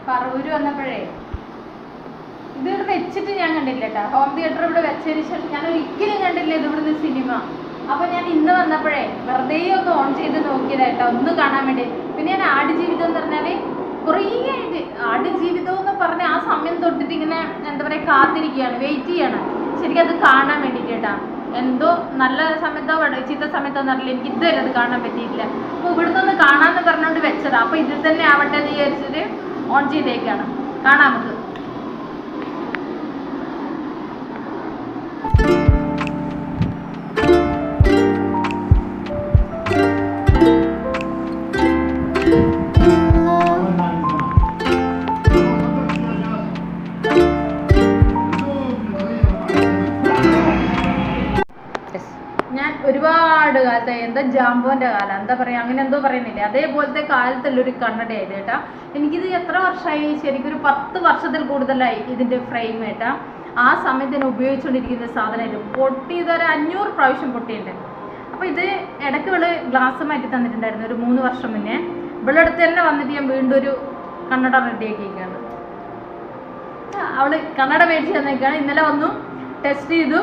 പറവൂര് വന്നപ്പോഴേ ഇത് ഇവിടെ വെച്ചിട്ട് ഞാൻ കണ്ടില്ല കേട്ടോ. ഹോം തിയേറ്റർ ഇവിടെ വെച്ചതിന് ശേഷം ഞാൻ ഒരിക്കലും കണ്ടില്ല ഇത് ഇവിടുന്ന് സിനിമ. അപ്പൊ ഞാൻ ഇന്ന് വന്നപ്പോഴേ വെറുതെ ഒന്ന് ഓൺ ചെയ്ത് നോക്കിയതായിട്ടോ, ഒന്ന് കാണാൻ വേണ്ടി. പിന്നെ ഞാൻ ആടുജീവിതം എന്ന് പറഞ്ഞാല് കുറേ ആയിട്ട് ആടുജീവിതം എന്ന് പറഞ്ഞ ആ സമയം തൊട്ടിട്ട് ഇങ്ങനെ എന്താ പറയാ കാത്തിരിക്കുകയാണ്, വെയിറ്റ് ചെയ്യാണ് ശരിക്കും അത് കാണാൻ വേണ്ടിയിട്ട് കേട്ടാ. എന്തോ നല്ല സമയത്തോ ചീത്ത സമയത്തോ എന്നറിയില്ല, എനിക്ക് ഇതുവരെ അത് കാണാൻ പറ്റിയിട്ടില്ല. അപ്പോൾ ഇവിടുന്ന് ഒന്ന് കാണാമെന്ന് പറഞ്ഞുകൊണ്ട് വെച്ചതാ. അപ്പോൾ ഇതിൽ തന്നെ ആവട്ടെ എന്ന് വിചാരിച്ചിട്ട് ഓൺ ചെയ്തേക്കാണ്. കാണാം നമുക്ക്. ഞാൻ ഒരുപാട് കാലത്തെ എന്താ ജാമ്പോന്റെ കാലം എന്താ പറയാ അങ്ങനെ എന്തോ പറയുന്നില്ലേ, അതേപോലത്തെ കാലത്തുള്ളൊരു കണ്ണടയായത് കേട്ടാ. എനിക്കിത് എത്ര വർഷമായി, ശരിക്കും ഒരു 10 വർഷത്തിൽ കൂടുതലായി ഇതിന്റെ ഫ്രെയിം കേട്ടാ. ആ സമയത്ത് ഞാൻ ഉപയോഗിച്ചുകൊണ്ടിരിക്കുന്ന സാധനം ഇത് പൊട്ടിയതൊരു 500 പ്രാവശ്യം പൊട്ടിയിട്ടുണ്ട്. അപ്പോൾ ഇത് ഇടയ്ക്ക് ഇവള് ഗ്ലാസ് മാറ്റി തന്നിട്ടുണ്ടായിരുന്നു ഒരു 3 വർഷം മുന്നേ. ഇവളടുത്ത് തന്നെ വന്നിട്ട് ഞാൻ വീണ്ടും ഒരു കണ്ണട റെഡിയാക്കിയിരിക്കുകയാണ്. അവള് കണ്ണട മേടിച്ച് തന്നേക്കാണ്. ഇന്നലെ വന്നു, ടെസ്റ്റ് ചെയ്തു,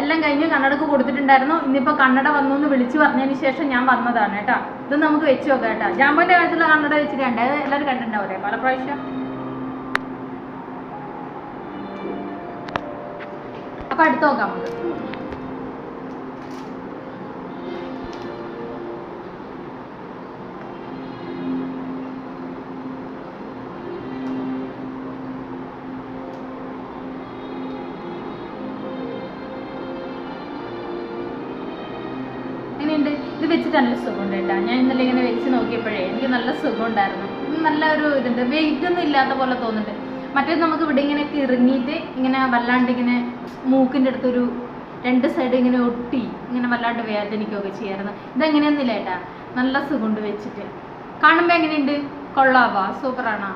എല്ലാം കഴിഞ്ഞ് കണ്ണടക്ക് കൊടുത്തിട്ടുണ്ടായിരുന്നു. ഇന്നിപ്പോൾ കണ്ണട വന്നു എന്ന് വിളിച്ചു പറഞ്ഞതിന് ശേഷം ഞാൻ വന്നതാണ് കേട്ടോ. ഇത് നമുക്ക് വെച്ച് നോക്കാം കേട്ടോ. ജാമ്പോന്റെ കാര്യത്തിലുള്ള കണ്ണട വെച്ചിട്ടുണ്ട്, അത് എല്ലാവരും കണ്ടിട്ടുണ്ടാവില്ലേ പല പ്രാവശ്യം. അപ്പം അടുത്ത് നോക്കാം നമുക്ക്. എങ്ങനെയുണ്ട് ഇത് വെച്ചിട്ട്? നല്ല സുഖമുണ്ട് കേട്ടോ. ഞാൻ ഇന്നലെ ഇങ്ങനെ വെച്ച് നോക്കിയപ്പോഴേ എനിക്ക് നല്ല സുഖം ഉണ്ടായിരുന്നു. നല്ല ഒരു ഇതുണ്ട്, വെയിറ്റ് ഒന്നും ഇല്ലാത്ത പോലെ തോന്നുന്നുണ്ട്. മറ്റേത് നമുക്ക് ഇവിടെ ഇങ്ങനെ ഇറങ്ങിയിട്ട് ഇങ്ങനെ വല്ലാണ്ട് ഇങ്ങനെ മൂക്കിൻ്റെ അടുത്തൊരു 2 സൈഡ് ഇങ്ങനെ ഒട്ടി ഇങ്ങനെ വല്ലാണ്ട് വേദനിക്കുകയൊക്കെ ചെയ്യായിരുന്നു. ഇതെങ്ങനെയൊന്നുമില്ല ഏട്ടാ, നല്ല സുഖമുണ്ട് വെച്ചിട്ട്. കാണുമ്പോൾ എങ്ങനെയുണ്ട്? കൊള്ളാവാ? സൂപ്പറാണോ?